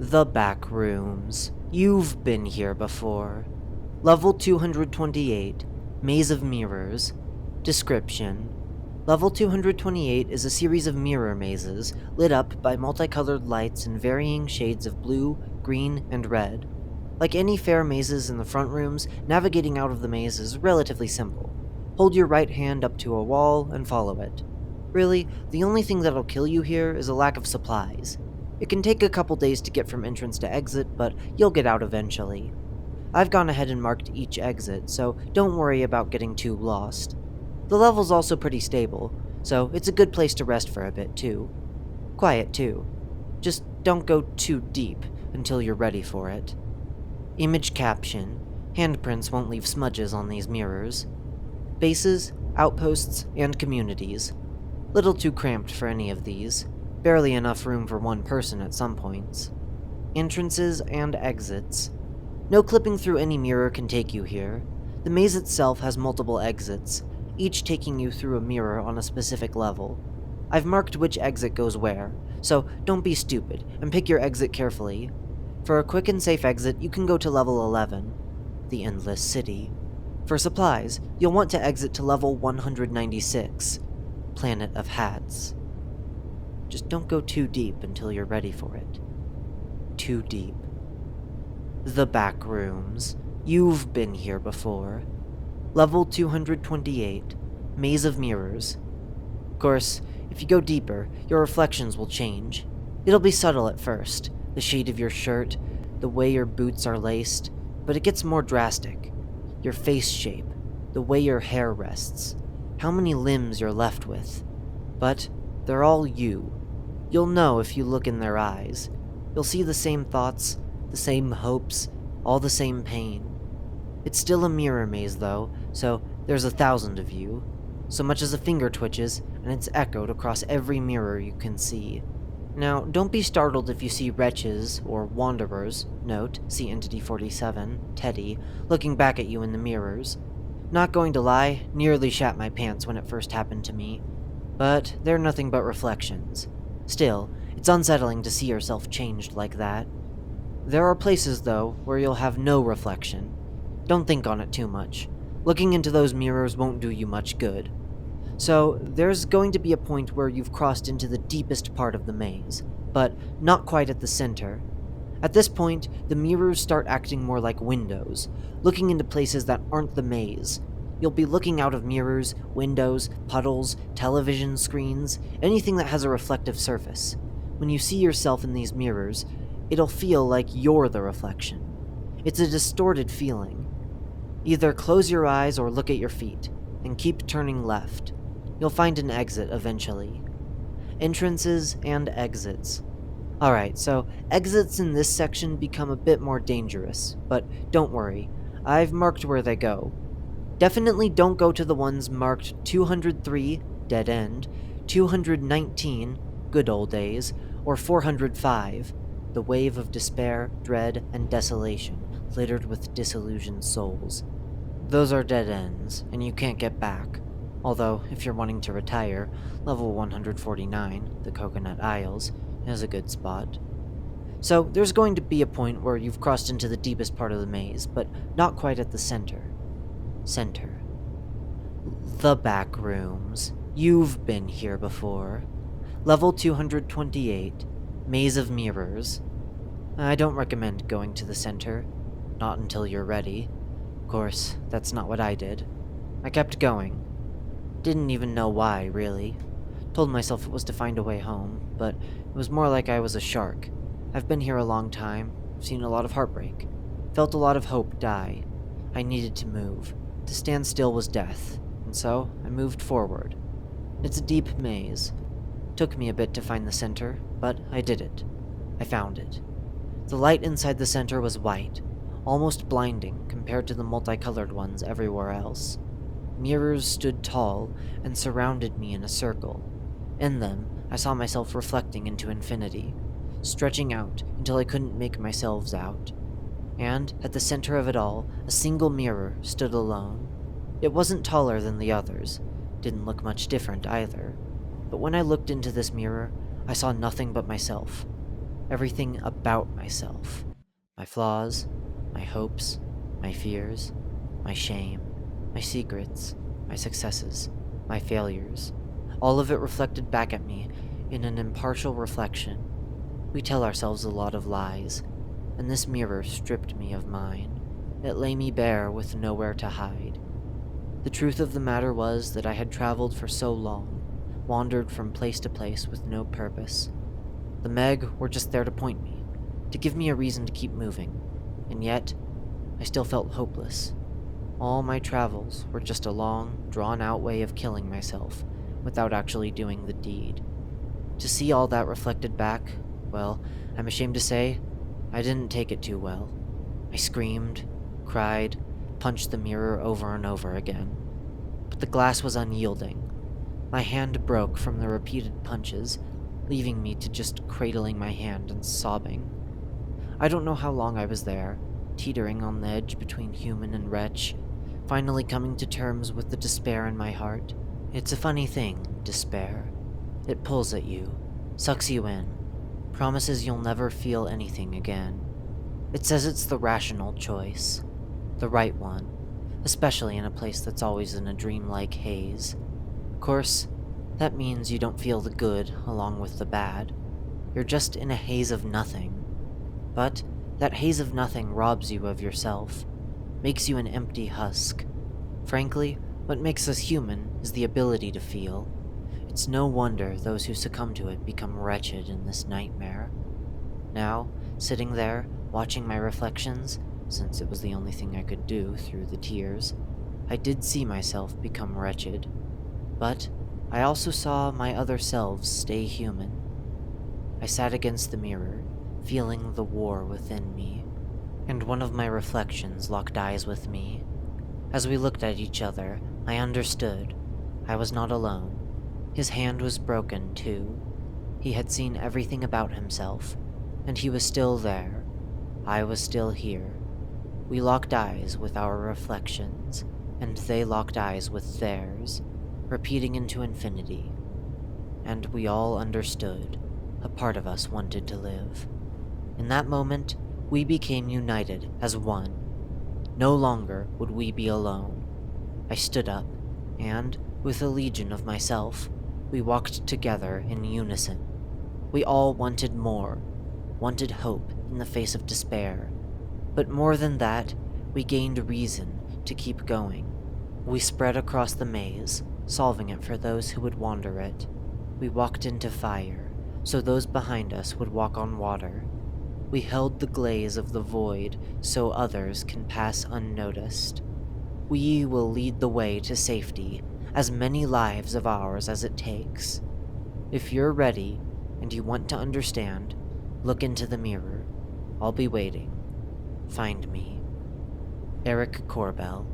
The Backrooms. You've been here before. Level 228, Maze of Mirrors. Description: Level 228 is a series of mirror mazes lit up by multicolored lights in varying shades of blue, green, and red. Like any fair mazes in the front rooms, navigating out of the maze is relatively simple. Hold your right hand up to a wall and follow it. Really, the only thing that'll kill you here is a lack of supplies. It can take a couple days to get from entrance to exit, but you'll get out eventually. I've gone ahead and marked each exit, so don't worry about getting too lost. The level's also pretty stable, so it's a good place to rest for a bit too. Quiet too. Just don't go too deep until you're ready for it. Image caption: handprints won't leave smudges on these mirrors. Bases, outposts, and communities. Little too cramped for any of these. Barely enough room for one person at some points. Entrances and exits. No clipping through any mirror can take you here. The maze itself has multiple exits, each taking you through a mirror on a specific level. I've marked which exit goes where, so don't be stupid and pick your exit carefully. For a quick and safe exit, you can go to level 11, the Endless City. For supplies, you'll want to exit to level 196, Planet of Hats. Just don't go too deep until you're ready for it. Too deep. The Backrooms. You've been here before. Level 228, Maze of Mirrors. Of course, if you go deeper, your reflections will change. It'll be subtle at first, the shade of your shirt, the way your boots are laced, but it gets more drastic. Your face shape, the way your hair rests, how many limbs you're left with. But they're all you. You'll know if you look in their eyes. You'll see the same thoughts, the same hopes, all the same pain. It's still a mirror maze though, so there's 1,000 of you. So much as a finger twitches, and it's echoed across every mirror you can see. Now, don't be startled if you see wretches, or wanderers, note, see Entity 47, Teddy, looking back at you in the mirrors. Not going to lie, nearly shat my pants when it first happened to me. But they're nothing but reflections. Still, it's unsettling to see yourself changed like that. There are places, though, where you'll have no reflection. Don't think on it too much. Looking into those mirrors won't do you much good. So, there's going to be a point where you've crossed into the deepest part of the maze, but not quite at the center. At this point, the mirrors start acting more like windows, looking into places that aren't the maze. You'll be looking out of mirrors, windows, puddles, television screens, anything that has a reflective surface. When you see yourself in these mirrors, it'll feel like you're the reflection. It's a distorted feeling. Either close your eyes or look at your feet, and keep turning left. You'll find an exit eventually. Entrances and exits. Alright, so exits in this section become a bit more dangerous, but don't worry, I've marked where they go. Definitely don't go to the ones marked 203, Dead End, 219, Good Old Days, or 405, The Wave of Despair, Dread, and Desolation, littered with disillusioned souls. Those are dead ends, and you can't get back. Although, if you're wanting to retire, level 149, the Coconut Isles, is a good spot. So, there's going to be a point where you've crossed into the deepest part of the maze, but not quite at the center. The Backrooms. You've been here before. Level 228, Maze of Mirrors. I don't recommend going to the center. Not until you're ready. Of course, that's not what I did. I kept going. Didn't even know why, really. Told myself it was to find a way home, but it was more like I was a shark. I've been here a long time, seen a lot of heartbreak, felt a lot of hope die. I needed to move. To stand still was death, and so I moved forward. It's a deep maze. Took me a bit to find the center, but I did it. I found it. The light inside the center was white, almost blinding compared to the multicolored ones everywhere else. Mirrors stood tall and surrounded me in a circle. In them, I saw myself reflecting into infinity, stretching out until I couldn't make myself out. And, at the center of it all, a single mirror stood alone. It wasn't taller than the others, didn't look much different either, but when I looked into this mirror, I saw nothing but myself. everything about myself. My flaws, my hopes, my fears, my shame, my secrets, my successes, my failures. All of it reflected back at me in an impartial reflection. We tell ourselves a lot of lies, and this mirror stripped me of mine. It lay me bare with nowhere to hide. The truth of the matter was that I had traveled for so long, wandered from place to place with no purpose. The Meg were just there to point me, to give me a reason to keep moving, and yet I still felt hopeless. All my travels were just a long, drawn-out way of killing myself without actually doing the deed. To see all that reflected back, well, I'm ashamed to say, I didn't take it too well. I screamed, cried, punched the mirror over and over again. But the glass was unyielding. My hand broke from the repeated punches, leaving me to just cradling my hand and sobbing. I don't know how long I was there, teetering on the edge between human and wretch, finally coming to terms with the despair in my heart. It's a funny thing, despair. It pulls at you, sucks you in, promises you'll never feel anything again. It says it's the rational choice, the right one, especially in a place that's always in a dreamlike haze. Of course, that means you don't feel the good along with the bad. You're just in a haze of nothing. But that haze of nothing robs you of yourself, makes you an empty husk. Frankly, what makes us human is the ability to feel. It's no wonder those who succumb to it become wretched in this nightmare. Now, sitting there, watching my reflections, since it was the only thing I could do through the tears, I did see myself become wretched. But I also saw my other selves stay human. I sat against the mirror, feeling the war within me, and one of my reflections locked eyes with me. As we looked at each other, I understood. I was not alone. His hand was broken, too. He had seen everything about himself, and he was still there. I was still here. We locked eyes with our reflections, and they locked eyes with theirs, repeating into infinity. And we all understood. A part of us wanted to live. In that moment, we became united as one. No longer would we be alone. I stood up, and, with a legion of myself, we walked together in unison. We all wanted more, wanted hope in the face of despair. But more than that, we gained reason to keep going. We spread across the maze, solving it for those who would wander it. We walked into fire, so those behind us would walk on water. We held the glaze of the void so others can pass unnoticed. We will lead the way to safety, as many lives of ours as it takes. If you're ready, and you want to understand, look into the mirror. I'll be waiting. Find me. Eric Corbell.